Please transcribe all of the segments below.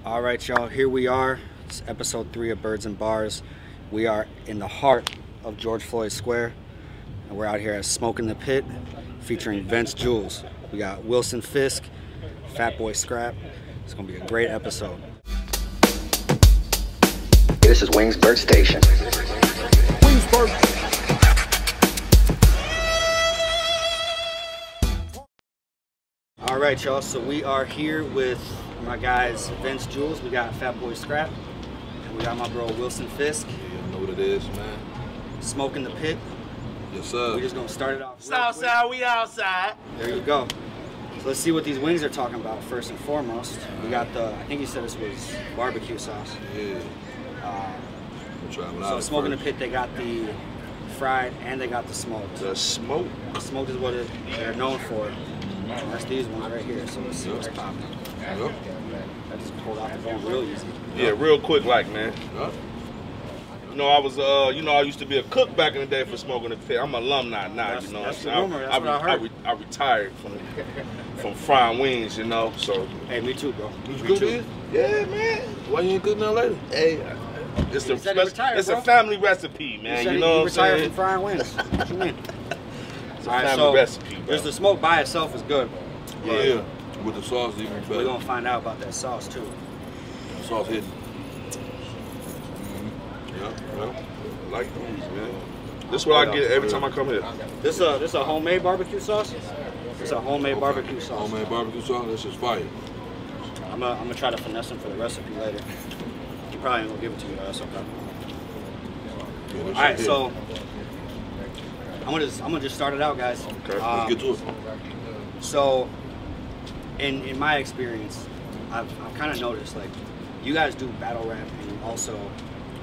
All right, y'all, here we are. It's episode 3 of Birds and Bars. We are in the heart of George Floyd Square, and we're out here at Smoke in the Pit, featuring Vence Julez. We got Wilson Fisk Fatboi Skrap. It's gonna be a great episode. This is Wingsburg Station. Wingsburg. All right, y'all, so we are here with my guys Vence Julez, we got Fatboi Skrap, and we got my bro Wilson Fisk. Yeah, you know what it is, man. Smoke in the Pit. Yes, sir. We're just gonna start it off. Southside, we outside. There you go. So let's see what these wings are talking about first and foremost. We got the, I think you said this was barbecue sauce. Yeah. We'll try it out. So Smoke in the Pit, they got the fried and they got the smoked. The smoke. The smoked is what they're known for. That's these ones right here. So let's see what's popping. Yep. I just pulled out the bone real easy. Yeah, real quick, like, man. Yep. You know, I was, I used to be a cook back in the day for Smoking the Pit. I'm an alumni now, That's, you know. that's the rumor. That's what I heard. I retired from frying wings, you know. So. Hey, me too, bro. You Me good, too. dude? Yeah, man. Why you ain't good now later? Hey, it's He said he retired, it's bro. a family recipe, man. You know what I'm retired saying? from frying wings. What you mean? It's a All right, family so recipe, bro. there's the smoke by itself is good. Yeah. With the sauce even better. We're gonna find out about that sauce too. Sauce hidden. Yeah. I like these, man. This is what I get every time I come here. This a homemade barbecue sauce. It's a homemade barbecue sauce. Homemade barbecue sauce. This is fire. I'm gonna try to finesse them for the recipe later. You probably ain't gonna give it to you though. That's okay. Yeah, All right, so I'm gonna just start it out, guys. Okay, let's get to it. So, in my experience, I've kind of noticed like you guys do battle rap and you also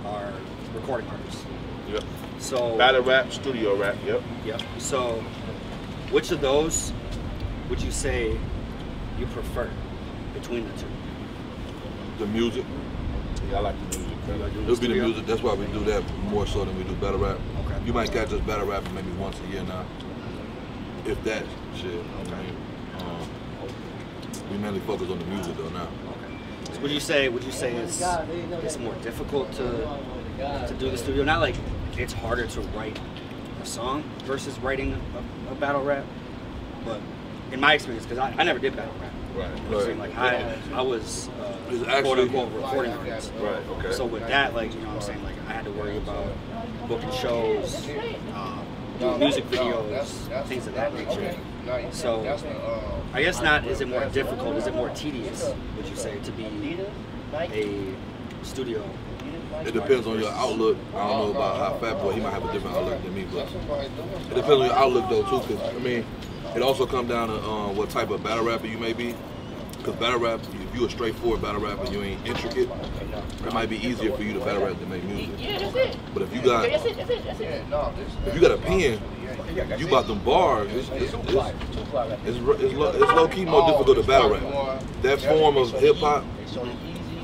are recording artists. Yep. So Battle rap, studio rap. Yep. Yep. So, which of those would you say you prefer between the two? The music. Yeah, I like the music. It'll be the music. That's why we do that more so than we do battle rap. Okay. You might catch us battle rapping maybe once a year now. If that shit. Okay. I mean, we mainly focus on the music though now. Okay. So would you say it's more difficult to do the studio? Not like it's harder to write a song versus writing a battle rap, but in my experience, because I never did battle rap. Right. You know what I'm saying? Like I was quote unquote recording artist. Right. Okay. So with that, like, you know what I'm saying, like I had to worry about booking shows, doing music videos, things of that nature. So I guess not, is it more difficult, is it more tedious, would you say, to be a studio? It depends on your outlook. I don't know about how Fatboi, he might have a different outlook than me, but it depends on your outlook though too, because I mean, it also comes down to what type of battle rapper you may be. Because battle rap, if you're a straightforward battle rapper and you ain't intricate, it might be easier for you to battle rap than make music. But if you got a pen, you about them bars, it's low key more difficult to battle rap. That form of hip hop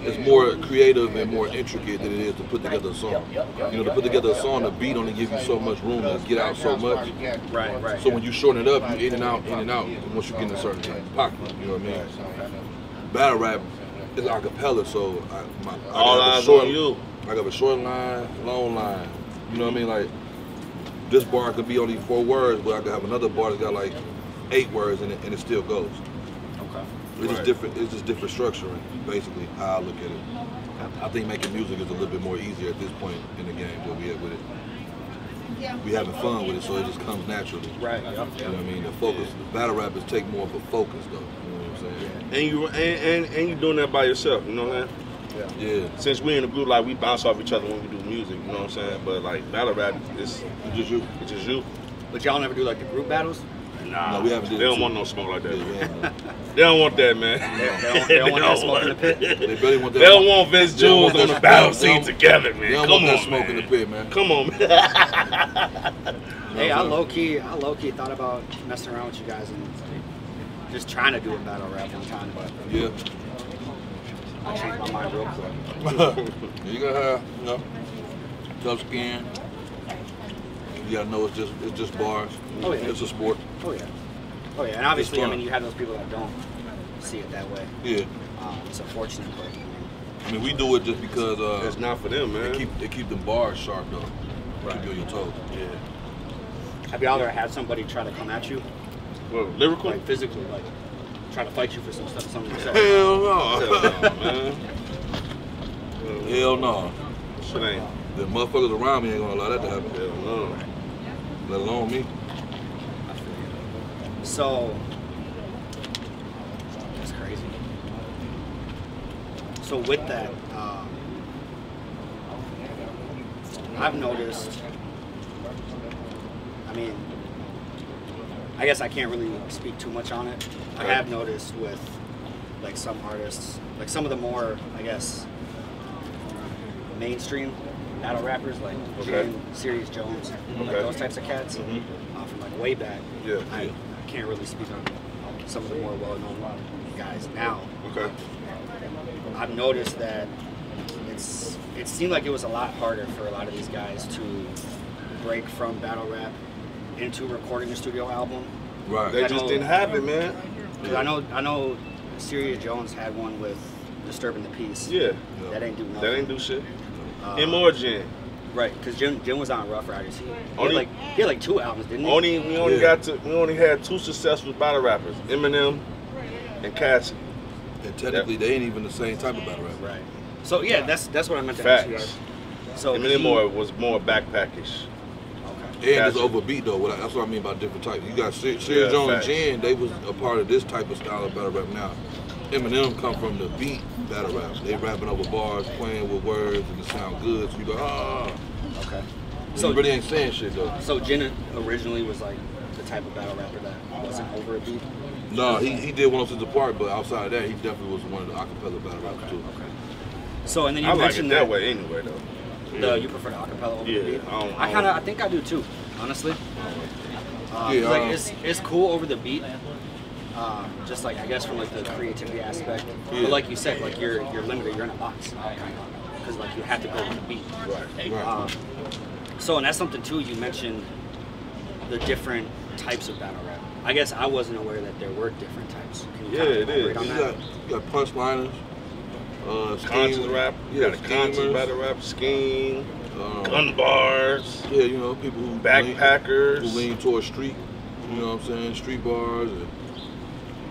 is more creative and more intricate than it is to put together a song. You know, to put together a song, the beat only gives you so much room to get out so much. Right. So when you shorten it up, you in and out, once you get in a certain pocket, you know what I mean? Battle rap is a cappella, so I got a short line, long line. You know what I mean? Like, this bar could be only 4 words, but I could have another bar that's got like 8 words in it, and it still goes. Okay. It's just different. It's just different structuring, basically, how I look at it. I think making music is a little bit more easier at this point in the game where we at with it. We having fun with it, so it just comes naturally. Right. Yep. You know what I mean? The focus, the battle rappers take more of a focus, though. You know what I'm saying? And you doing that by yourself, you know what I'm saying? Yeah. Since we in a group, like we bounce off each other when we do music, you know what I'm saying? But like battle rap, it's just you. It's just you. But y'all never do like the group battles? Nah, no, we haven't. They don't want no smoke like that. Yeah, they don't want that, man. They don't want that smoke in the pit. They really want that. They don't want Vence Julez on the battle scene together, man. They don't want that smoke in the pit, man. Come on, man. Hey, I low key thought about messing around with you guys and just trying to do a battle rap one time, but yeah, I changed my mind real quick. You gotta have, you know, tough skin. You gotta know it's just bars. Oh yeah. It's a sport. Oh yeah. Oh yeah. And obviously, I mean, you have those people that don't see it that way. Yeah. It's unfortunate, but I mean, we do it just because It's not for them, man. They keep them bars sharp though. Right. Keep you on your toes. Yeah. have y'all ever had somebody try to come at you, Well, lyrical? like physically, like try to fight you for some stuff, something you said? Hell no. Hell no, man. Hell no. Shit ain't. The motherfuckers around me ain't gonna allow that to happen. Hell no. Let alone me. So that's crazy. So with that, I've noticed. I mean, I guess I can't really speak too much on it. I Okay. have noticed with like some artists, like some of the more, I guess, mainstream battle rappers, like Okay. Jin, Serious Jones, like Okay. those types of cats, from like way back. Yeah. I can't really speak on some of the more well-known guys now. Okay. I've noticed that it seemed like it was a lot harder for a lot of these guys to break from battle rap into recording a studio album. Right. They I just know- didn't have it, man. Because I know Serious Jones had one with Disturbing the Peace. Yeah. That ain't do nothing. That ain't do shit. Uh, Him or Jen. Right, because Jim was on Rough Riders. He Only- had like 2 albums, didn't he? We only had 2 successful battle rappers, Eminem and Cassie. And technically, they ain't even the same type of battle rap. Right. So yeah, that's what I meant to ask you Facts. guys. So Eminem was more backpackish. Okay. And it's Gotcha. overbeat though. That's what I mean by different types. You got Serious Yeah, Jones and facts. Jen. They was a part of this type of style of battle rap. Now, Eminem come from the beat battle rap. They rapping over bars, playing with words, and it sound good. So you go, ah. Okay. So So you really ain't saying shit though. So Jin originally was like the type of battle rapper that wasn't over a beat. No, he did 106 apart, but outside of that, he definitely was one of the acapella battle rappers too. Okay. So and then you I like it mentioned that way anyway, though. You prefer the acapella over Yeah, the beat. I don't- I think I do too, honestly. Yeah, Like it's cool over the beat. Just like I guess from like the creativity aspect. Yeah. But like you said, like you're limited. You're in a box because like you have to go with the beat. Right. So and that's something too. You mentioned the different types of battle rap. I guess I wasn't aware that there were different types. Can you Yeah, kinda it is. elaborate on You that? got punchliners, Conscious rap. You yeah, got a conscious schemers, battle rap, scheme, um, gun bars, yeah, you know, people who backpackers. who lean towards street, you know what I'm saying, street bars, and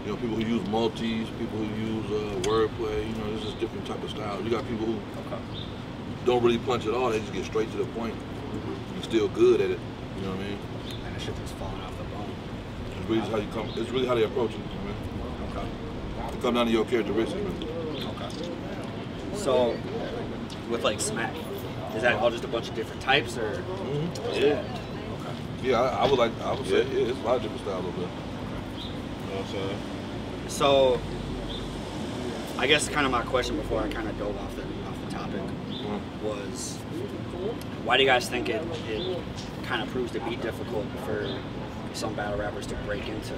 you know, people who use multis, people who use wordplay, you know, there's just different type of styles. You got people who don't really punch at all, they just get straight to the point and still good at it, you know what I mean? And that shit just falling off the bone. It's really just how you come, it's really how they approach it, you know what I mean? Okay. It comes down to your characteristics, man. Okay. So, with like smack, is that all just a bunch of different types, or? Yeah. Yeah, I would say, yeah, it's a lot of different styles over there. You know what I'm saying? So, I guess kind of my question before I kind of dove off the topic was, why do you guys think it kind of proves to be difficult for some battle rappers to break into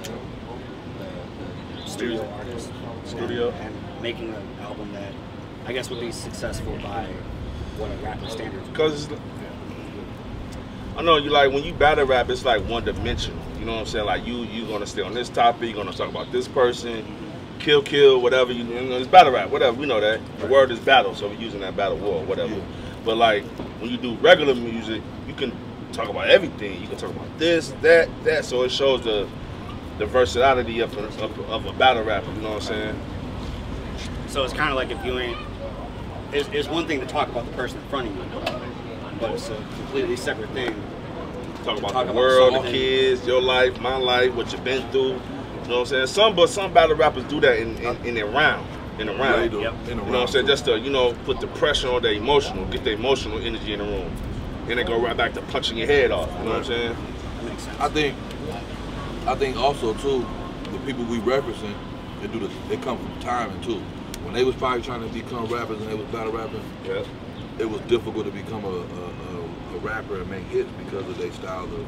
the studio artist Studio. and making an album that I guess would be successful by what a rapper standards would be? Because I know you like when you battle rap, it's like one dimensional. You know what I'm saying? Like you gonna stay on this topic, you're gonna talk about this person, kill, whatever. You know, it's battle rap, whatever. We know that the word is battle, so we're using that battle war, whatever. Yeah. But like when you do regular music, you can talk about everything. You can talk about this, that. So it shows the versatility of a battle rapper. You know what I'm saying? So it's kind of like if you ain't, it's one thing to talk about the person in front of you, but it's a completely separate thing. Talk about Talk the about world, the something. kids, your life, my life, what you've been through. You know what I'm saying? Some battle rappers do that in a round. In a Yeah, round. they do. Yep. In a You know what I'm round, saying? too. Just to, put the pressure on their emotional, get the emotional energy in the room. And they go right back to punching your head off. You know what I'm saying? That makes sense. I think also too, the people we represent, they come from timing too. When they was probably trying to become rappers and they was battle rapping, Yeah. it was difficult to become a rapper and make hits because of their style of,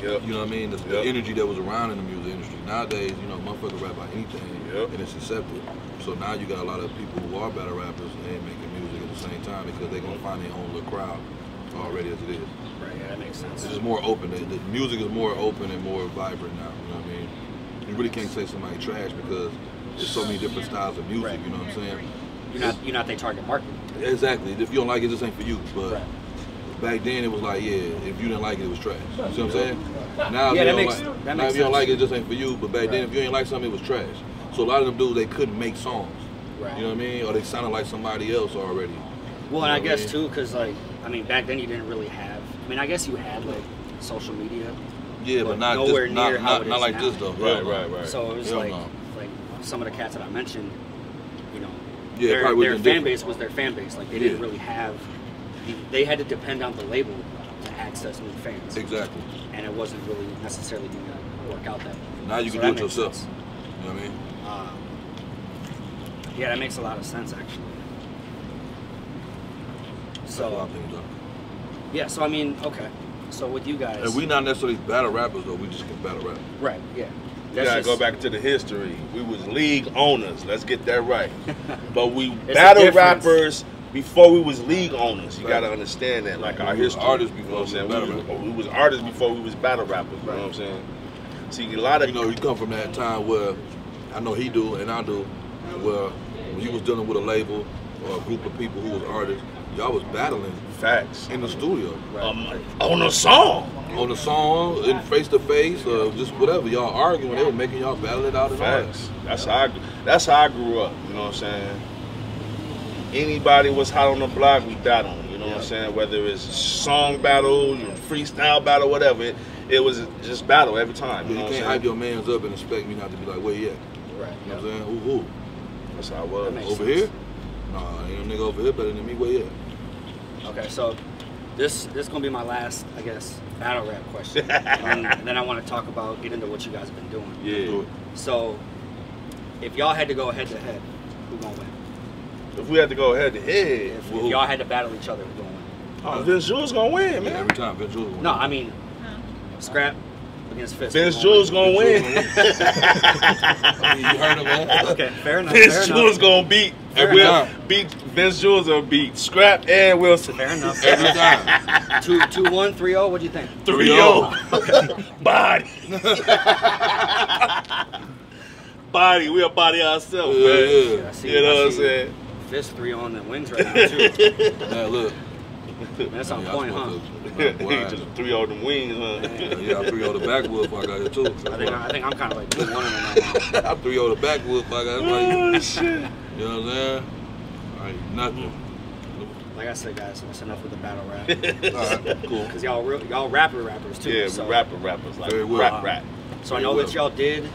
Yep. you know what I mean, the Yep. energy that was around in the music industry. Nowadays, motherfuckers rap about anything Yep. and it's accepted. So now you got a lot of people who are battle rappers and ain't making music at the same time because they're gonna find their own little crowd already as it is. Right, yeah, that makes sense. It's just more open. The music is more open and more vibrant now. You know what I mean? You really can't say somebody trash because there's so many different styles of music. You know what I'm saying? You're not their target market. Exactly. If you don't like it, this ain't for you. But back then, it was like, yeah, if you didn't like it, it was trash. You see what I'm saying? Now, if you don't like it, this ain't for you. But back then, if you ain't like something, it was trash. So a lot of them dudes, they couldn't make songs. Right. You know what I mean? Or they sounded like somebody else already. Well, and I guess too, because like, I mean, back then you didn't really have. I mean, I guess you had like social media. Yeah, but not nowhere this, near how it is not like now. this though. Right. So it was like some of the cats that I mentioned, you know, yeah, their fan base was their fan base. Like they didn't really have. They had to depend on the label to access new fans. Exactly. And it wasn't really necessarily going to work out that way. Now you can do it yourself. Sense. You know what I mean? Yeah, that makes a lot of sense actually. So, yeah, so I mean, okay. So with you guys, and we not necessarily battle rappers though. We just can battle rap. Right. Yeah. You gotta go back to the history. We was league owners. Let's get that right. But we battle rappers before we was league owners. You gotta understand that. Like our history. Artists before we was artists before we was battle rappers. You know what I'm saying? See, a lot of you come from that time where I know he do and I do, where when you was dealing with a label or a group of people who was artists, y'all was battling facts in the studio. On a song. On the song, in face to face, or just whatever. Y'all arguing, they were making y'all battle it out and facts. That's how I grew up. You know what I'm saying? Anybody was hot on the block, we battled. You know what I'm saying? Whether it's song battle, freestyle battle, whatever, it was just battle every time. You know can't hype your mans up and expect me not to be like, where you at? Right. You know what I'm saying? Who? That's how I was. Over here? Nah, ain't no nigga over here better than me. Where you at? Okay, so this gonna be my last, I guess, battle rap question. And then I want to get into what you guys have been doing. Yeah. So, if y'all had to go head to head, who gonna win? If we had to go head to head, if y'all had to battle each other, who gonna win? Oh, Vence Julez gonna win, man. Every time Vence Julez gonna win. No, I mean, Skrap against Fisk. Vence Julez gonna win. I mean, you heard him, man. Okay, fair enough. Vence Julez gonna beat. And we'll beat Vence Julez will beat Skrap and Wilson. Fair enough. Every time. 2-1, 3-0. What do you think? 3-0. Okay. Body. Body. We'll body ourselves, man. Yeah, you know what I'm saying? Fisk 3-0 in the wings right now too. Man, look. Man, that's on point, huh? He just 3-0 them wings, huh? Yeah, I 3-0 the backwood if I got here too. I think I'm kind of like 2-1 in that. I 3-0 the backwood if I got here. Oh shit! You know what I'm saying? Ain't nothing. Like I said, guys, that's enough with the battle rap. Alright, cool. Because y'all rappers too. Yeah, so. rappers like Very well. rap. So I know that y'all did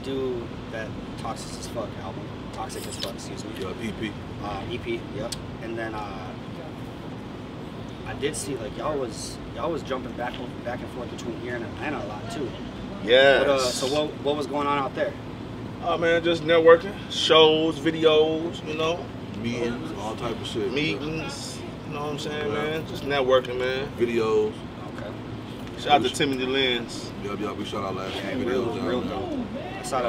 do that Toxic as Fuck album. Toxic as Fuck, excuse me. EP. EP, yep. And then I did see like y'all was jumping back and forth between here and Atlanta a lot too. Yeah. So what was going on out there? Oh man, just networking, shows, videos, you know. Meetings, all type of shit. Meetings, you know what I'm saying, man? Just networking, man. Videos. Okay. Shout out to Timothy Lenz. Yeah, we shot our last few real videos. dope. I saw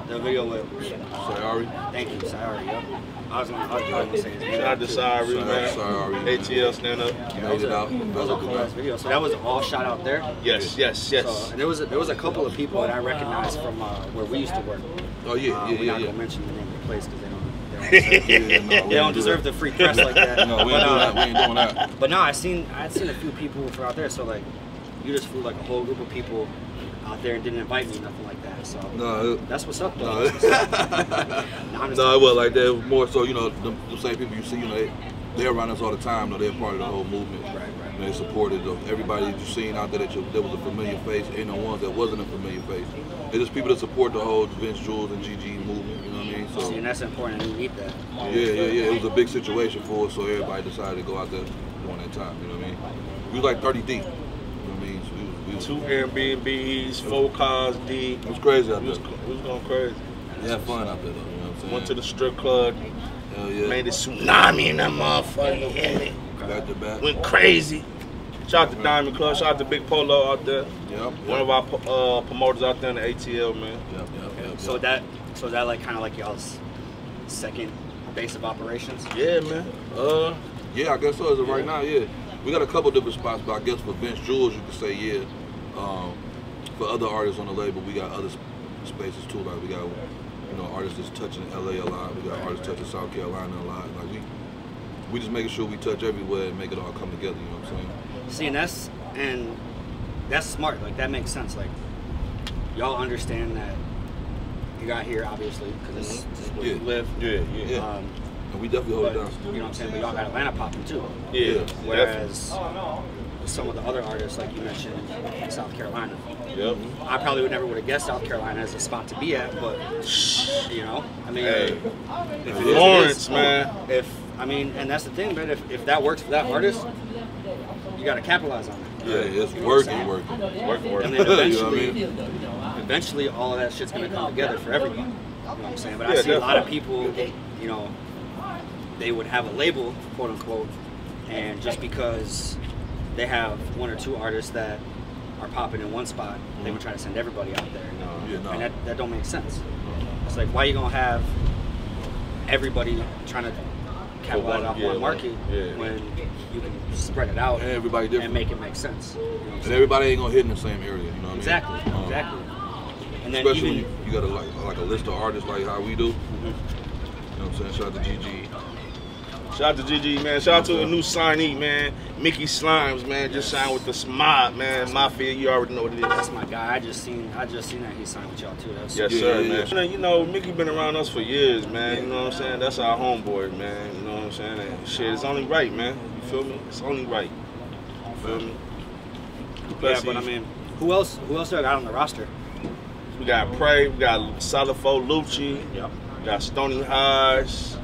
the video with Sayari. Thank you, Sayari. Yep. I was gonna say his name. Shout out to Sayari, man. Sayari. ATL stand up. Made it out. That was a cool ass video. So that was all shot out there. Yes. So, and there was a couple of people that I recognized from where we used to work. Oh yeah. We're not gonna mention the name of the place because they don't deserve the free press like that. No, we ain't doing that. But no, I had seen a few people from out there. So like, you just flew like a whole group of people out there and didn't invite me, nothing like that. So no, that's what's up, though. No, it wasn't like that. It was more so, you know, the same people you see, you know, they're around us all the time. They're part of the whole movement. Right. And they supported everybody that you've seen out there that was a familiar face. Ain't no ones that wasn't a familiar face. It's just people that support the whole Vence Julez and GG movement. You know what I mean? So see, and that's important. And you need that. Yeah. It was a big situation for us, so everybody decided to go out there during that time. You know what I mean? We was like 30 deep. You know what I mean? So we was 2 Airbnbs, 4 cars deep. It was crazy out there. It was going crazy. We had fun out there, though. You know what I'm saying? Went to the strip club. Hell yeah. Made a tsunami in that motherfucker. You hear me? Back to back. Went crazy. Shout out to Diamond Club. Shout out to Big Polo out there. Yep. One of our promoters out there in the ATL, man. Yep. So that like kind of like y'all's second base of operations. Yeah, man. Yeah, I guess so. As of right now, yeah. We got a couple different spots, but I guess for Vence Julez, you could say, yeah. For other artists on the label, we got other spaces too. Like we got, you know, artists that's touching LA a lot. We got artists touching South Carolina a lot. Like we just making sure we touch everywhere and make it all come together. You know what I'm saying? See, and that's smart. Like that makes sense. Like y'all understand that you got here obviously because this is where you live. Yeah. And we definitely hold it down. You know what I'm saying? But y'all got Atlanta popping too. Yeah. Whereas some of the other artists, like you mentioned, South Carolina. Yep. I probably never would have guessed South Carolina as a spot to be at, but you know, I mean, Hey. if it is, Lawrence, man. And that's the thing, man. If that works for that artist, you got to capitalize on it. Yeah, it's working. And then You know eventually, all of that shit's gonna come together for everyone. You know what I'm saying? But I Yeah, see a lot of people, you know, they would have a label, quote unquote, and just because they have one or two artists that are popping in one spot, they would try to send everybody out there. And that don't make sense. It's like, why you gonna have everybody trying to capitalize off one market when you can spread it out and everybody different and make it make sense? You know what I'm and saying? everybody ain't gonna hit in the same area. You know what I mean? Exactly. And then especially even, when you got like a list of artists like how we do. You know what I'm saying? Shout out to GG. Shout out to GG, man. Shout out to the new signee, man. Mickey Slimes, man. Just signed with the Smod, man. Mafia, you already know what it is. that's my guy. I just seen that he signed with y'all too. That's Yes, sir, man. You know, Mickey been around us for years, man. You know what I'm saying? That's our homeboy, man. You know what I'm saying? And shit, it's only right, man. You feel me? It's only right. You feel me? Yeah, but I mean, who else do I got on the roster? We got Prey, we got Salafo Lucci, Yep. we got Stony Highs,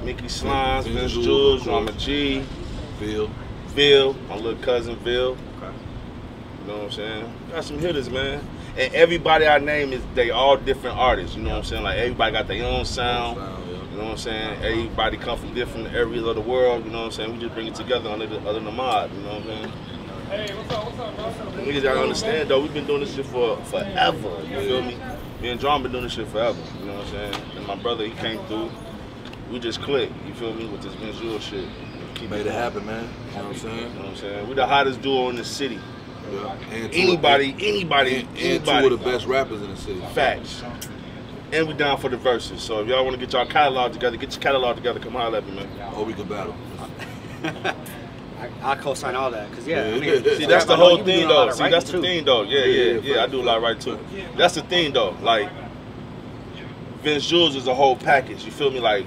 Mickey Slimes, Vence Julez, Drama G, Ville, my little cousin Ville. Okay. You know what I'm saying? Got some hitters, man. And everybody I name they all different artists. You know what I'm saying? Like everybody got their own sound. You know what I'm saying? Everybody come from different areas of the world. You know what I'm saying? We just bring it together under the mod. You know what I'm saying? Hey, what's up? Niggas gotta understand though, we've been doing this shit for forever. You feel me? Me and John been doing this shit forever. You know what I'm saying? And my brother, he came through. We just clicked. You feel me? With this Vence Julez shit. Made it happen, man. You know what I'm saying? You know what I'm saying? We the hottest duo in the city. Yeah. And Anybody. And two of the best rappers in the city. Facts. And we down for the verses. So if y'all want to get y'all catalog together, get your catalog together. Come holler at me, man. Or we can battle. I'll co-sign all that, cause I mean, see, that's the whole you thing doing a lot though. of See, writing, that's the too. thing though. Yeah. I do a lot of writing too. That's the thing though. Like, Vence Julez is a whole package. You feel me? Like,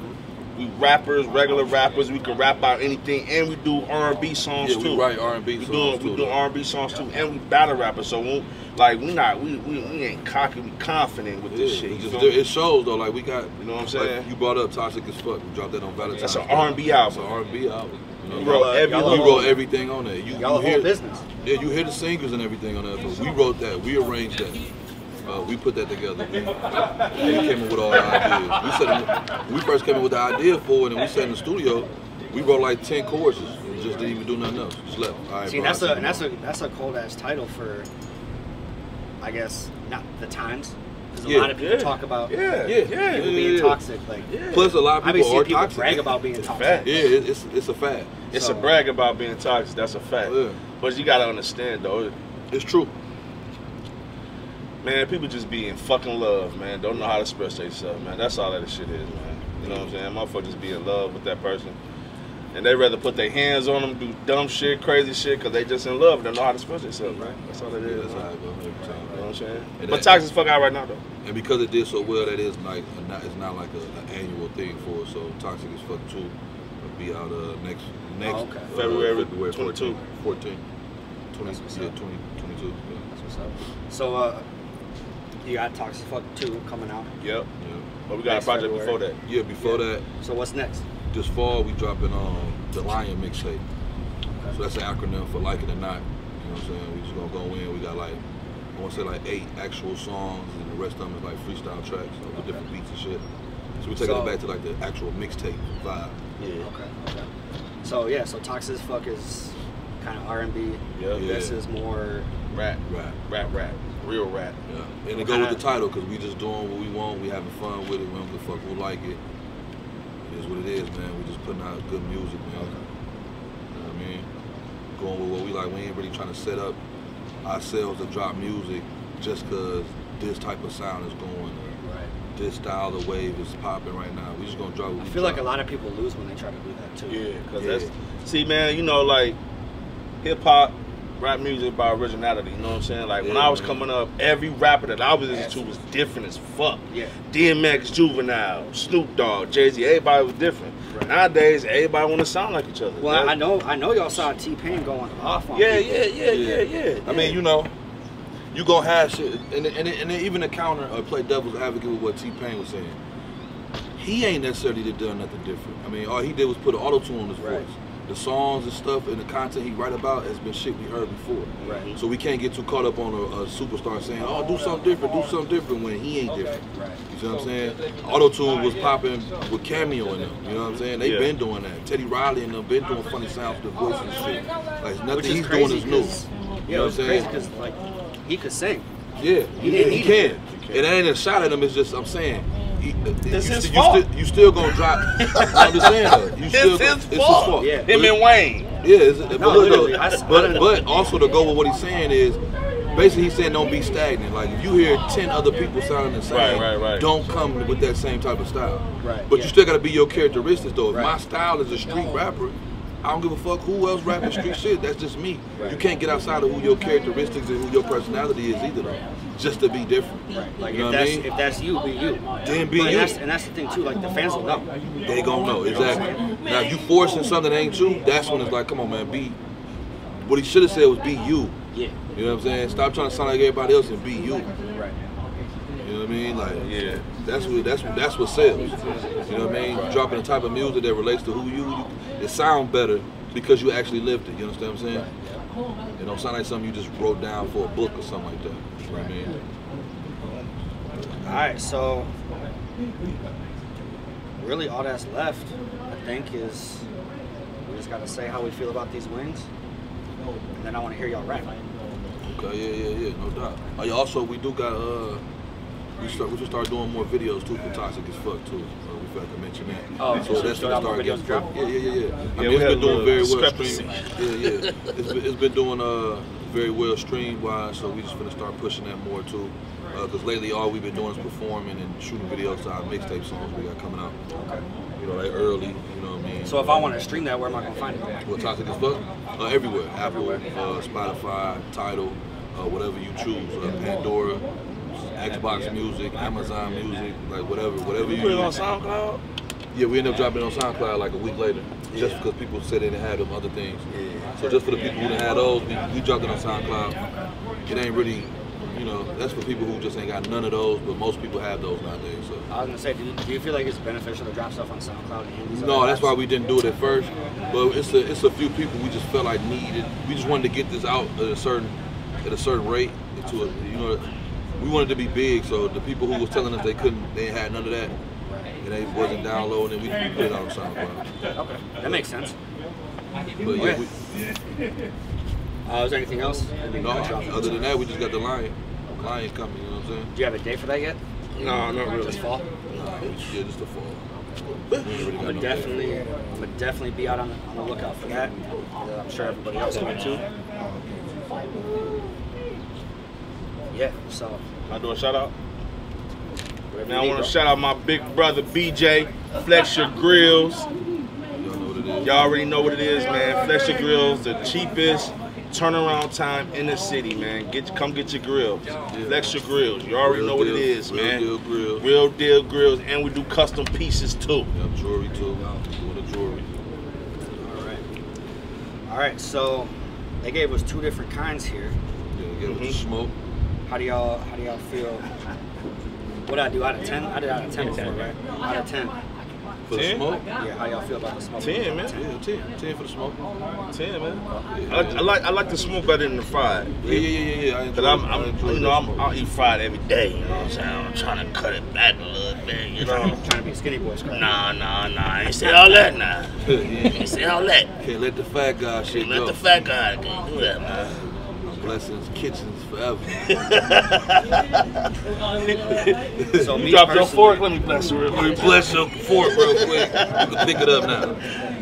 we rappers, regular rappers. We can rap out anything, and we do R&B songs too. We write R&B songs too. We do R&B songs too, and we battle rappers. So we ain't cocky. We confident with this shit. It shows though. Like we got. You know what I'm saying? Like, you brought up Toxic as Fuck. We dropped that on Valentine's. That's an R&B album. It's an R&B album. You know, We wrote everything on there. You Y'all hear whole business. Yeah, you hear the singers and everything on there. But we wrote that. We arranged that. We put that together. We came up with all the ideas. When we first came up with the idea for it, and we sat in the studio, we wrote like 10 choruses and just didn't even do nothing else. Just left. All right, See, bro, that's a cold ass title for, I guess, not the times. Because a Yeah. lot of people talk about people being toxic. Like, Plus, a lot of I people be seeing are people toxic. brag about being toxic. fact. Yeah, it's a fact. It's So- a brag about being toxic. That's a fact. Yeah. But you gotta understand though, It's true. man. People just be in fucking love, man. Don't know how to express themselves, man. That's all that shit is, man. You know what I'm saying? Motherfuckers just be in love with that person, and they rather put their hands on them, do dumb shit, crazy shit, because they just in love and don't know how to express themselves, right? That's all it is. That's how man. it goes every time. You know what I'm saying? And But that- toxic as fuck out right now though. And because it did so well, that is like it's not like an annual thing for us. So Toxic as Fuck 2 will be out next February 14. 20, That's what's yeah, up. 2022. Yeah. That's what's up. So, you got Toxic Fuck 2 coming out. Yep. Yeah. But we got Next a project February. before that. Yeah, before that, So what's next? this fall we dropping the Lion mixtape. So that's an acronym for Like It or Not. You know what I'm saying? We just gonna go in. We got like, I want to say like 8 actual songs, and the rest of them is like freestyle tracks with different beats and shit. So we're taking it back to like the actual mixtape vibe. Yeah. Okay. So yeah, so Toxic as Fuck is kind of R&B. Yeah. This is more. Rap. Right. Rap. Real rap. Yeah. And it go with the title because we just doing what we want. We having fun with it. We don't give a fuck who like it. It is what it is, man. We just putting out good music, man. You know what I mean? Going with what we like. We ain't really trying to set up ourselves to drop music just because this type of sound is going. This style of wave is popping right now. We just gonna drop. I feel like a lot of people lose when they try to do that too. Yeah, because that's see, man. You know, like hip hop, rap music by originality. You know what I'm saying? Like when I was coming up, every rapper that I was listening to was different as fuck. Yeah. DMX, Juvenile, Snoop Dogg, Jay-Z. Everybody was different. Right. Nowadays, everybody want to sound like each other. Well, I know y'all saw T-Pain going off on yeah. I mean, you know. You gonna have shit, and even to counter or play devil's advocate with what T-Pain was saying, he ain't necessarily done nothing different. I mean, all he did was put an auto-tune on his voice. The songs and stuff and the content he write about has been shit we heard before. Right. So we can't get too caught up on a superstar saying, oh, do something different when he ain't different. Right. You see what I'm saying? Auto-tune was popping with Cameo in them. You know what I'm saying? They been doing that. Teddy Riley and them been doing funny sounds with the voice and shit. Like nothing he's doing is new. You know what I'm saying? Because like he could sing. Yeah, he can. It ain't a shot at him. It's just I'm saying. It's his fault. You still gonna drop. I'm just saying though. It's his fault. Yeah. Him and Wayne. Yeah, literally. But also to go with what he's saying is basically he's saying don't be stagnant. Like if you hear 10 other people sounding the same, don't come with that same type of style. Right. But you still gotta be your characteristics though. If my style is a street rapper, I don't give a fuck who else rapping street shit. That's just me. You can't get outside of who your characteristics and who your personality is either though. Just to be different. Right. Like you know if that's you, be you. Then be you. And that's the thing too. Like the fans will know. They gonna know exactly. Now if you forcing something that ain't you, that's when it's like, come on, man, be. What he should have said was be you. Yeah. You know what I'm saying? Stop trying to sound like everybody else and be you. Right. You know what I mean? Like that's what sells. You know what I mean? Dropping the type of music that relates to who you. It sounds better because you actually lived it. You understand what I'm saying? It don't sound like something you just wrote down for a book or something like that. You know what I mean? All right, so really all that's left, I think, is we just gotta say how we feel about these wings, and then I want to hear y'all rap. Okay, yeah, no doubt. Also, we do got we should start doing more videos too for Toxic as Fuck too. We forgot to mention that. Oh, so that's gonna start getting drop. Yeah. I mean, it's been doing very well streamed. It's been doing very well streamed wise. So we just gonna start pushing that more too. Because lately all we've been doing is performing and shooting videos to our mixtape songs we got coming out. Okay. You know, like early. You know what I mean? So if I want to stream that, where am I gonna find it? Well, Toxic as Fuck? Everywhere. Apple, Spotify, Tidal, whatever you choose. Pandora, Xbox Music, Amazon Music, like whatever you put it on SoundCloud? Yeah, we ended up dropping it on SoundCloud like a week later, just because people said they didn't have them other things. So just for the people who didn't have those, we dropped it on SoundCloud. It ain't really, you know, that's for people who just ain't got none of those, but most people have those nowadays. So. I was gonna say, do you feel like it's beneficial to drop stuff on SoundCloud and these No, that's why we didn't do it at first. But it's a few people we just felt like needed. We just wanted to get this out at a certain rate into a, you know. We wanted to be big, so the people who was telling us they ain't had none of that, and they wasn't downloading, we put it on SoundCloud. Okay, that makes sense. But yeah, is there anything else? No, other than that, we just got the Lion coming, you know what I'm saying? Do you have a date for that yet? No, not really. Just fall? Yeah, just the fall. I'm gonna definitely be out on the lookout for that. I'm sure everybody else will too. Yeah, so. Can I do a shout out? Now I want to shout out my big brother BJ, Flex Your Grills. Y'all already know what it is, man. Flex Your Grills, the cheapest turnaround time in the city, man. Come get your grills. Flex Your Grills. You already know what it is, man. Real deal grills. Real deal grills, and we do custom pieces too. Yeah, jewelry too. Doing the jewelry. All right. So they gave us 2 different kinds here. Yeah, get with smoke. How do y'all feel? What I do out of 10? I did out of 10 before, right? Out of 10. For the smoke? Yeah, how y'all feel about the smoke? 10, man. Yeah, 10 for the smoke. 10, man. I like the smoke better than the fried. Yeah. But I'll eat fried every day. You know what I'm saying? I'm trying to cut it back a little bit. You know, trying to be a skinny boy. Nah. I ain't say all that now. I ain't say all that. Can't let the fat guy shit go. Let the fat guy can't do that, man. Blessings, kitchens forever. So you drop your fork, let me bless you real quick. Let me bless your fork real quick. You can pick it up now.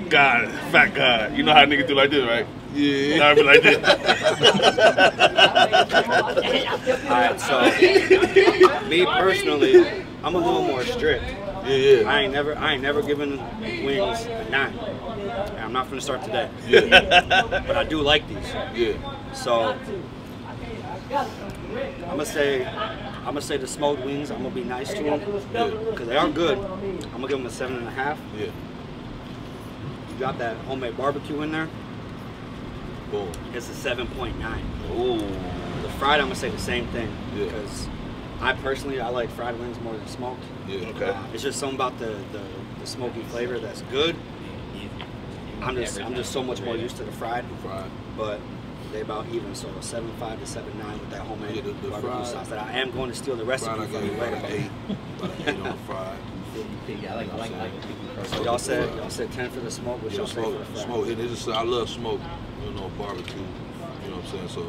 God, fat God. You know how a nigga do like this, right? Yeah. Nah, I be like this. Alright, so me personally, I'm a little more strict. Yeah. I ain't never given wings a 9. And I'm not gonna start today. Yeah. But I do like these. Yeah. So I'm gonna say the smoked wings, I'm gonna be nice to them. Because they are good. I'm gonna give them a 7.5. Yeah. You got that homemade barbecue in there. Boom. It's a 7.9. Ooh. The fried, I'm gonna say the same thing. Yeah. Because I personally, I like fried wings more than smoked. Yeah. Okay. It's just something about the smoky flavor that's good. I'm just so much more used to the fried, but they about even. So 7.5 to 7.9 with that homemade Yeah, the barbecue fried, sauce that I am going to steal the recipe fried, I from gave you about later. an 8. About an 8 on the fried. So y'all said 10 for the smoke. What y'all say for the fried? Smoke. And it's just, I love smoke. You know, barbecue. You know what I'm saying? So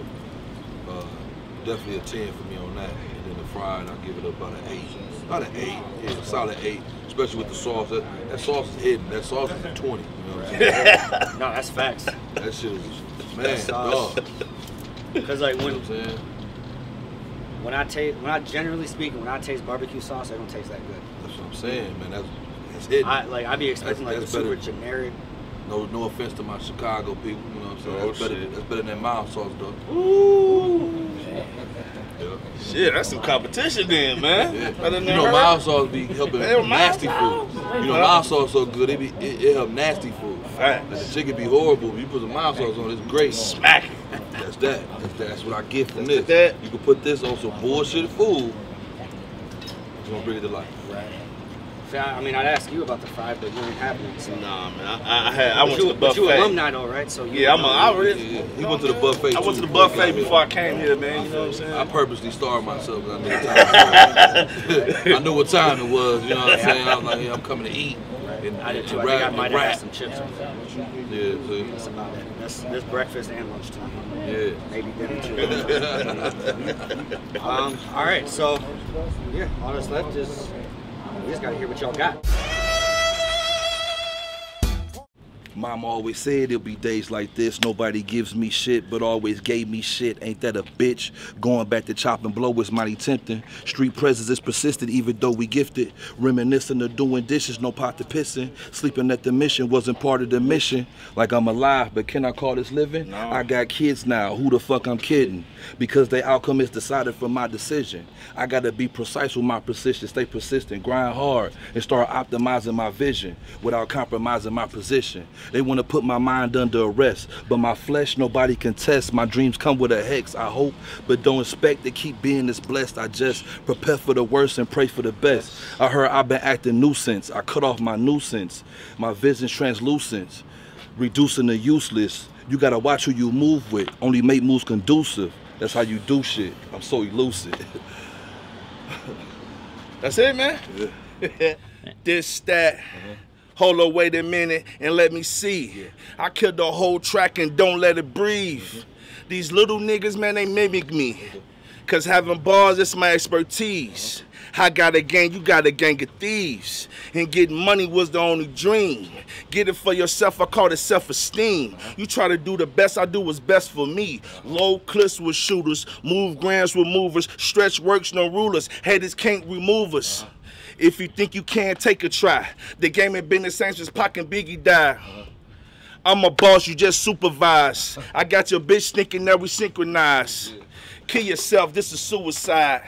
definitely a 10 for me on that. And then the fried, I give it about an 8. About an 8. Yeah, a solid 8. Especially with the sauce. That sauce is hidden. That sauce is a 20. You know what I'm saying? No, that's facts. That shit is, man, dog. Because like You know what I'm saying? when generally speaking, when I taste barbecue sauce, it don't taste that good. That's what I'm saying, man. It's hidden. I be expecting like a that's super better. generic. No offense to my Chicago people, you know what I'm saying? Oh, That's better than mild sauce, though. Ooh. Yeah. Shit, that's some competition then, man. Yeah. Better than You know, her. mild sauce be helping Mild nasty sauce. food. You know, mild sauce so good, it help nasty food. Facts. Like, the chicken be horrible, but you put some mild sauce on it, it's great. Smack it. That's what I get from That's this. that. You can put this on some bullshit food, it's gonna bring it to life. See, I mean, I'd ask you about the fried, but you ain't have one. So. Nah, man. I went to the But you buffet. alumni though, right? So Yeah, I really. Yeah. He went to the buffet. I went to too the before he buffet got here. before I came here, man. You know what I'm saying? I purposely starved myself because I knew what time I knew what time it was, you know what I'm saying? I was like, yeah, I'm coming to eat. And, I did too. I and think I rap, might and have had rap. some chips on that. Yeah, see? That's about it. That's breakfast and lunchtime. Yeah. Maybe dinner too. All right, so yeah, all that's left is we just gotta hear what y'all got. Mom always said it'll be days like this. Nobody gives me shit, but always gave me shit. Ain't that a bitch? Going back to chop and blow is mighty tempting. Street presence is persistent, even though we gifted. Reminiscing of doing dishes, no pot to pissing. Sleeping at the mission wasn't part of the mission. Like I'm alive, but can I call this living? No. I got kids now. Who the fuck I'm kidding? Because the outcome is decided from my decision. I gotta be precise with my precision. Stay persistent, grind hard, and start optimizing my vision without compromising my position. They want to put my mind under arrest, but my flesh nobody can test. My dreams come with a hex, I hope, but don't expect to keep being this blessed. I just prepare for the worst and pray for the best. I heard I've been acting nuisance. I cut off my nuisance. My vision's translucent, reducing the useless. You gotta watch who you move with. Only make moves conducive. That's how you do shit. I'm so elusive. That's it, man? Yeah. This, that. Hold on, wait a minute and let me see. I killed the whole track and don't let it breathe. These little niggas, man, they mimic me. Cause having bars, it's my expertise. I got a gang, you got a gang of thieves. And getting money was the only dream. Get it for yourself, I call it self-esteem. You try to do the best, I do what's best for me. Low clips with shooters, move grams with movers, stretch works, no rulers. Haters can't remove us. If you think you can, take a try. The game ain't been the same since Pac and Biggie died. I'm a boss, you just supervise. I got your bitch thinking that we synchronize. Kill yourself, this is suicide.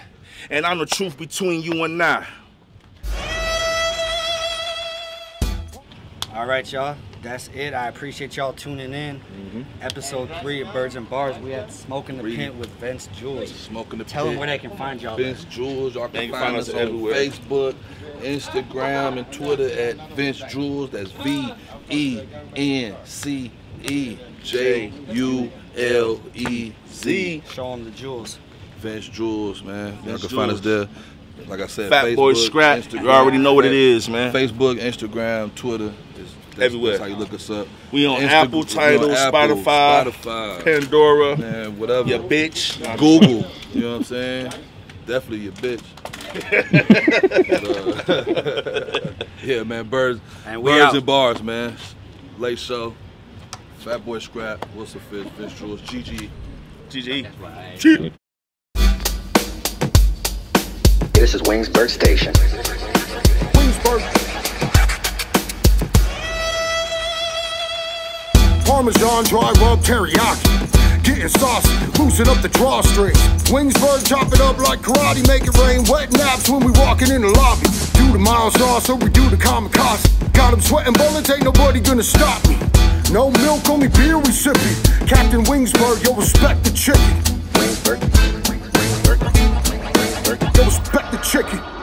And I'm the truth between you and I. All right, y'all. That's it. I appreciate y'all tuning in. Episode 3 of Birds and Bars. We had Smoking the Pint with Vence Julez. Smoking the Tell them Pit. where they can find y'all. Vence Julez. Y'all They can find us on everywhere. Facebook, Instagram, and Twitter at Vence Julez. That's VENCEJULEZ. Show them the jewels. Vence Julez, man. Y'all Vence can find us Julez. there. Like I said, Fatboi Skrap. Instagram. You already know what it is, man. Facebook, Instagram, Twitter. Everywhere. That's how you look us up. We on Insta- Apple, we on Tidal, Apple, Spotify, Pandora, man, whatever. your bitch. Google. You know what I'm saying? Definitely your bitch. Yeah, man. Birds And we Birds out. and Bars, man. Late show. Fatboi Skrap, Wilson Fisk, Vence Julez, GG. GG. This is Wingsburg Station. Wingsburg. Parmesan, dry rub, teriyaki. Getting saucy, loosen up the drawstrings. Wingsburg, chop it up like karate, make it rain. Wet naps when we walking in the lobby. Do the mile sauce, so we do the kamikaze. Got them sweating bullets, ain't nobody gonna stop me. No milk, only beer we sipping. Captain Wingsburg, yo, respect the chicken. Wingsburg. Wingsburg. Wingsburg. Yo, respect the chicken.